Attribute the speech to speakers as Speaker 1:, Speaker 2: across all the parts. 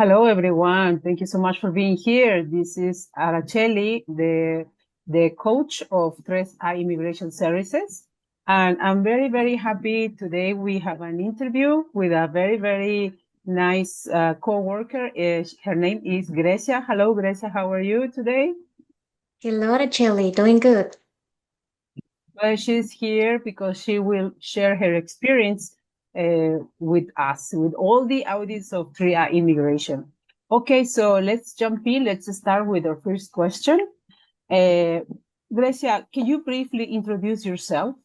Speaker 1: Hello, everyone. Thank you so much for being here. This is Arachely, the coach of 3I Immigration Services. And I'm very, very happy today we have an interview with a very, very nice co-worker. Her name is Grecia. Hello, Grecia. How are you today?
Speaker 2: Hello, Arachely. Doing good.
Speaker 1: Well, she's here because she will share her experience with us, with all the audience of 3I Immigration. Okay, so let's jump in. Let's start with our first question. Uh, Grecia, can you briefly introduce yourself?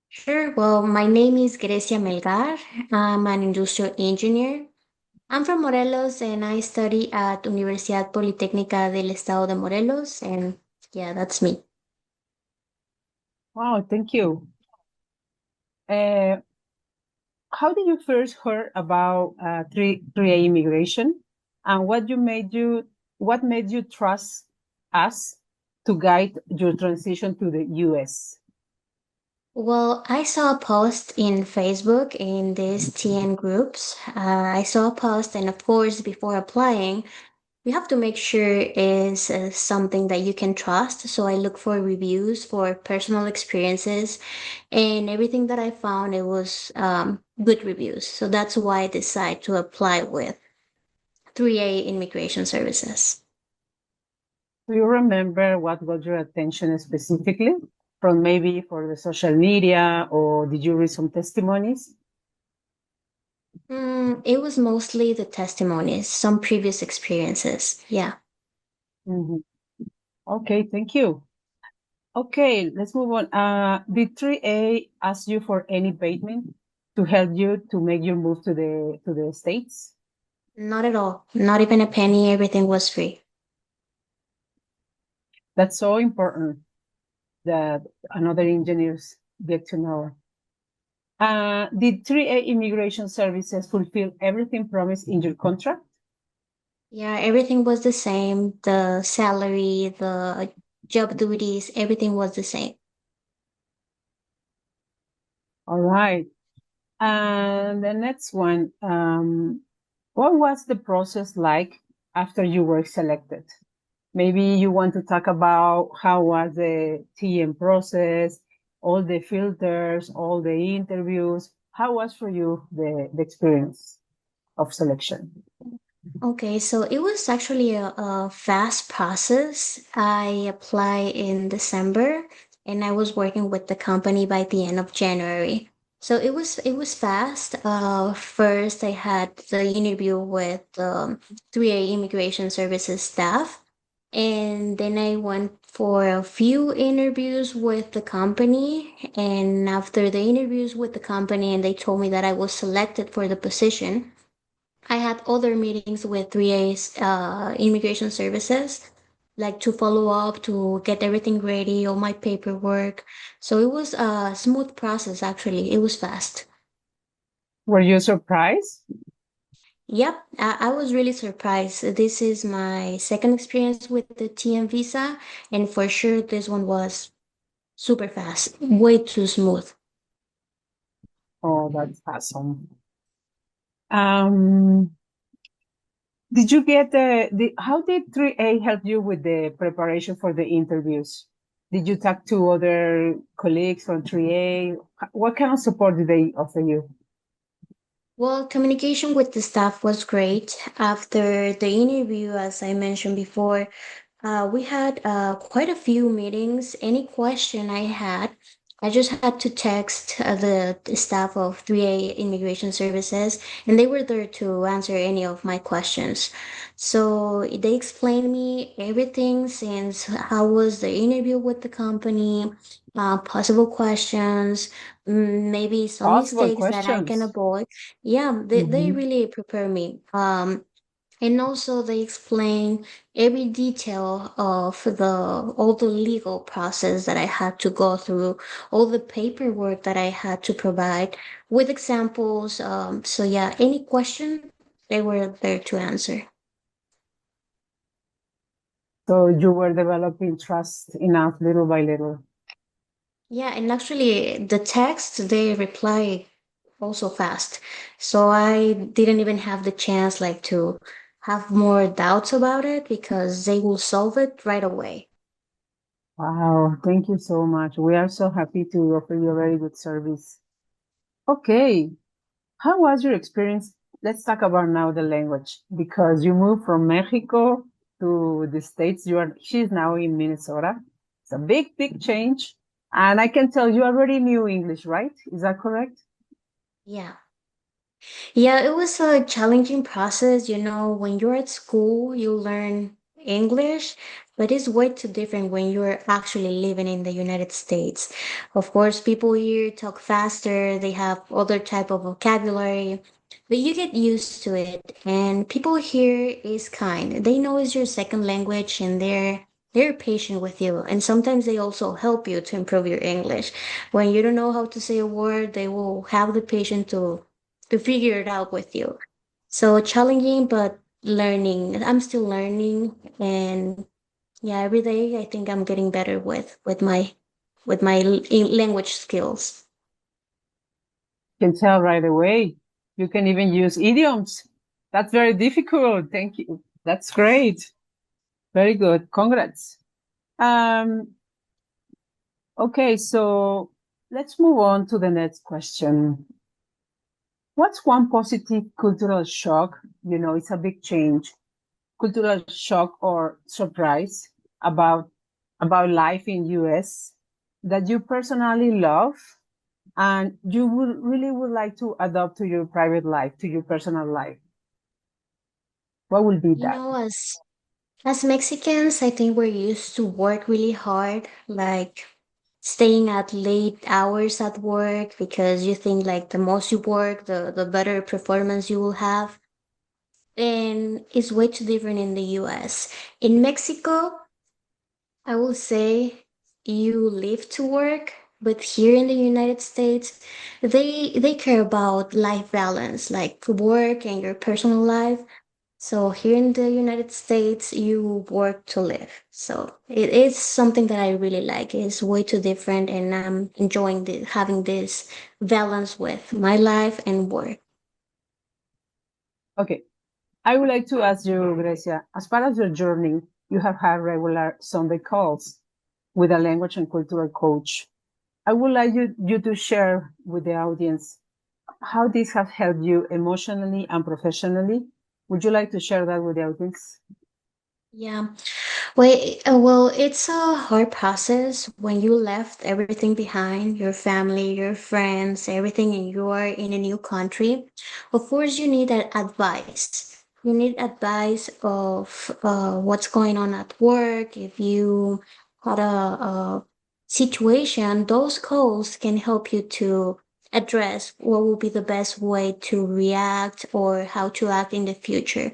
Speaker 2: Sure. Well, my name is Grecia Melgar. I'm an industrial engineer. I'm from Morelos and I study at Universidad Politécnica del Estado de Morelos. And yeah, that's me.
Speaker 1: Wow, thank you. Uh, how did you first heard about 3A Immigration, and what made you trust us to guide your transition to the U.S.?
Speaker 2: Well, I saw a post in Facebook in these TN groups. I saw a post, and of course, before applying, you have to make sure is something that you can trust. So I look for reviews for personal experiences, and everything that I found it was good reviews. So that's why I decided to apply with 3A Immigration Services.
Speaker 1: Do you remember what got your attention specifically from maybe for the social media, or did you read some testimonies?
Speaker 2: It was mostly the testimonies, some previous experiences. Yeah.
Speaker 1: Mhm. Okay, thank you. Okay, let's move on. Did 3A ask you for any payment to help you to make your move to the States?
Speaker 2: Not at all. Not even a penny. Everything was free.
Speaker 1: That's so important that another engineers get to know. Did 3A Immigration Services fulfill everything promised in your contract?
Speaker 2: Yeah, everything was the same. The salary, the job duties, everything was the same.
Speaker 1: All right. And the next one, what was the process like after you were selected? Maybe you want to talk about how was the TM process, all the filters, all the interviews. How was for you the experience of selection?
Speaker 2: Okay, so it was actually a fast process. I applied in December and I was working with the company by the end of January. So it was fast. First I had the interview with 3A Immigration Services staff, and then I went for a few interviews with the company. And after the interviews with the company, and they told me that I was selected for the position, I had other meetings with 3A's immigration services, like to follow up, to get everything ready, all my paperwork. So it was a smooth process, actually. It was fast.
Speaker 1: Were you surprised?
Speaker 2: Yep, I was really surprised. This is my second experience with the TM visa, and for sure, this one was super fast, way too smooth.
Speaker 1: Oh, that's awesome. Um, did you get how did 3A help you with the preparation for the interviews? Did you talk to other colleagues from 3A? What kind of support did they offer you?
Speaker 2: Well, communication with the staff was great. After the interview, as I mentioned before, we had quite a few meetings. Any question I had, I just had to text the staff of 3A Immigration Services, and they were there to answer any of my questions. So they explained me everything since how was the interview with the company, possible questions, maybe some
Speaker 1: Possible
Speaker 2: mistakes that I can
Speaker 1: questions.
Speaker 2: avoid. Yeah, they
Speaker 1: Mhm.
Speaker 2: really prepare me. And also they explain every detail of the all the legal process that I had to go through, all the paperwork that I had to provide with examples. So yeah, any question they were there to answer.
Speaker 1: So you were developing trust enough little by little.
Speaker 2: Yeah, and actually the text they reply also fast. So I didn't even have the chance like to have more doubts about it because they will solve it right away.
Speaker 1: Wow, thank you so much. We are so happy to offer you a very good service. Okay, how was your experience? Let's talk about now the language because you moved from Mexico to the States. She's now in Minnesota. It's a big, big change. And I can tell you already knew English, right? Is that correct?
Speaker 2: Yeah. Yeah, it was a challenging process. You know, when you're at school, you learn English, but it's way too different when you're actually living in the United States. Of course, people here talk faster, they have other type of vocabulary, but you get used to it. And people here is kind. They know it's your second language and they're patient with you. And sometimes they also help you to improve your English. When you don't know how to say a word, they will have the patience to figure it out with you. So challenging, but learning. I'm still learning, and yeah, every day I think I'm getting better with my language skills.
Speaker 1: Can tell right away. You can even use idioms. That's very difficult. Thank you. That's great. Very good. Congrats. Um, okay, so let's move on to the next question. What's one positive cultural shock? You know, it's a big change. Cultural shock or surprise about about life in US that you personally love and you would really would like to adopt to your private life, to your personal life. What will be
Speaker 2: You
Speaker 1: that?
Speaker 2: know, as Mexicans, I think we're used to work really hard, like staying at late hours at work because you think like the most you work, the better performance you will have. And it's way too different in the US. In Mexico, I will say you live to work, but here in the United States, they care about life balance, like work and your personal life. So here in the United States, you work to live. So it is something that I really like. It's way too different, and I'm enjoying having this balance with my life and work.
Speaker 1: Okay. I would like to ask you, Grecia, as part of your journey, you have had regular Sunday calls with a language and cultural coach. I would like you to share with the audience how this has helped you emotionally and professionally. Would you like to share that with the audience?
Speaker 2: Yeah. Well, it's a hard process when you left everything behind, your family, your friends, everything, and you are in a new country. Of course, you need advice. You need advice of what's going on at work. If you had a situation, those calls can help you to address what will be the best way to react or how to act in the future.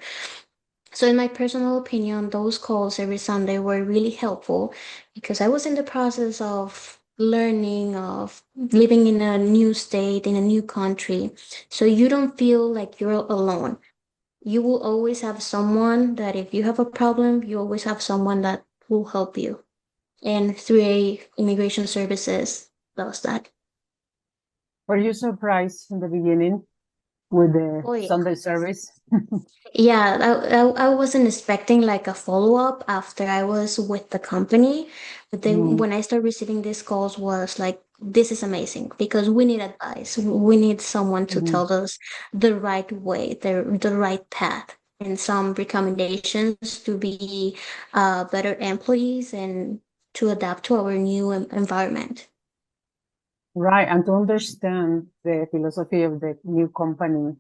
Speaker 2: So, in my personal opinion, those calls every Sunday were really helpful because I was in the process of learning, of living in a new state, in a new country. So, you don't feel like you're alone. You will always have someone that, if you have a problem, you always have someone that will help you. And 3A Immigration Services does that.
Speaker 1: Were you surprised in the beginning with the
Speaker 2: Oh, yeah.
Speaker 1: Sunday service?
Speaker 2: Yeah, I wasn't expecting like a follow-up after I was with the company, but then
Speaker 1: Mm,
Speaker 2: when I started receiving these calls was like, this is amazing because we need advice. We need someone to
Speaker 1: mhm.
Speaker 2: tell us the right way, the right path, and some recommendations to be better employees and to adapt to our new environment.
Speaker 1: Right, and to understand the philosophy of the new company.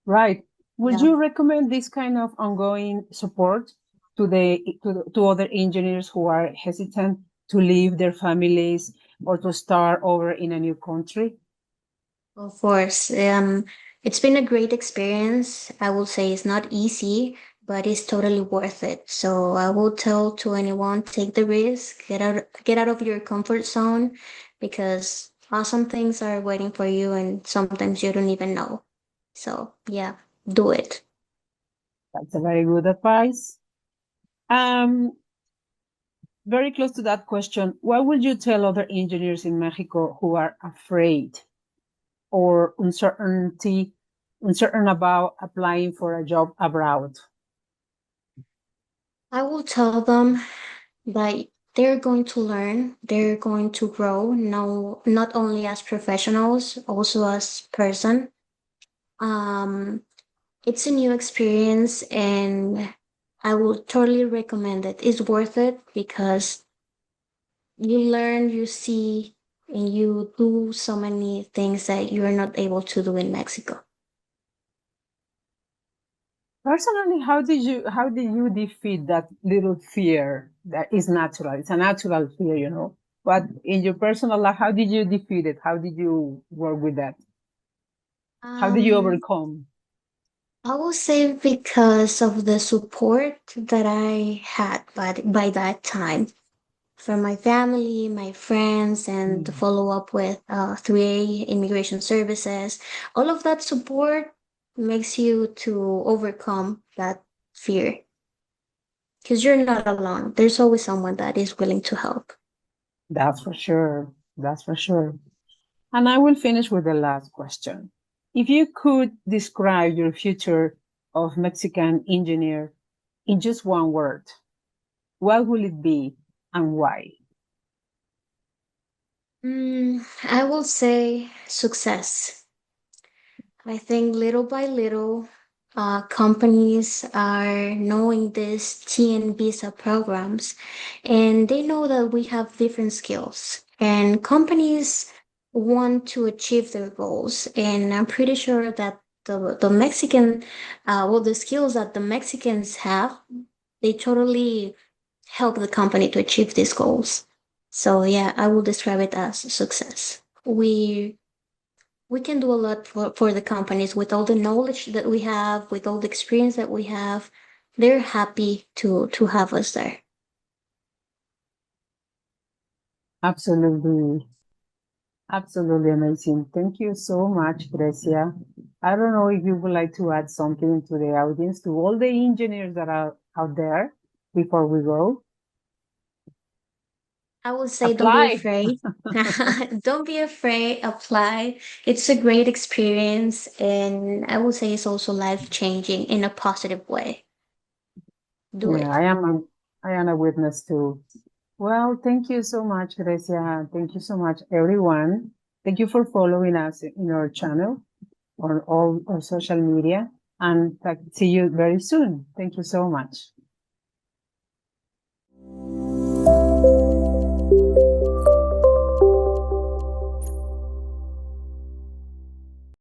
Speaker 1: Right. Would
Speaker 2: Yeah.
Speaker 1: you recommend this kind of ongoing support to other engineers who are hesitant to leave their families or to start over in a new country?
Speaker 2: Of course. It's been a great experience. I will say it's not easy, but it's totally worth it. So I will tell to anyone, take the risk, get out of your comfort zone because awesome things are waiting for you and sometimes you don't even know. So yeah, do it.
Speaker 1: That's a very good advice. Um, very close to that question, what would you tell other engineers in Mexico who are afraid? or uncertain about applying for a job abroad?
Speaker 2: I will tell them that they're going to learn, they're going to grow, no, not only as professionals, also as person. Um, it's a new experience and I will totally recommend it. It's worth it because you learn, you see, and you do so many things that you're not able to do in Mexico.
Speaker 1: Personally, how did you defeat that little fear that is natural? It's a natural fear, you know. But in your personal life, how did you defeat it? How did you work with that? How did you
Speaker 2: Um,
Speaker 1: overcome?
Speaker 2: I will say because of the support that I had by that time from my family, my friends, and the
Speaker 1: Mm,
Speaker 2: follow up with 3A Immigration Services. All of that support makes you to overcome that fear because you're not alone. There's always someone that is willing to help.
Speaker 1: that's for sure. That's for sure. And I will finish with the last question. If you could describe your future of Mexican engineer in just one word, what will it be and why?
Speaker 2: I will say success. I think little by little, companies are knowing these TN visa programs, and they know that we have different skills, and companies want to achieve their goals. And I'm pretty sure that the Mexican, the skills that the Mexicans have, they totally help the company to achieve these goals. So yeah, I will describe it as success. We can do a lot for the companies with all the knowledge that we have, with all the experience that we have. They're happy to have us there.
Speaker 1: Absolutely. Absolutely amazing. Thank you so much, Grecia. I don't know if you would like to add something to the audience, to all the engineers that are out there before we go.
Speaker 2: I would say don't be
Speaker 1: Apply.
Speaker 2: afraid. Don't be afraid, apply. It's a great experience and I would say it's also life changing in a positive way. Do
Speaker 1: Yeah,
Speaker 2: it.
Speaker 1: I am a witness too. Well, thank you so much, Grecia. Thank you so much, everyone. Thank you for following us in our channel on all our social media and see you very soon. Thank you so much.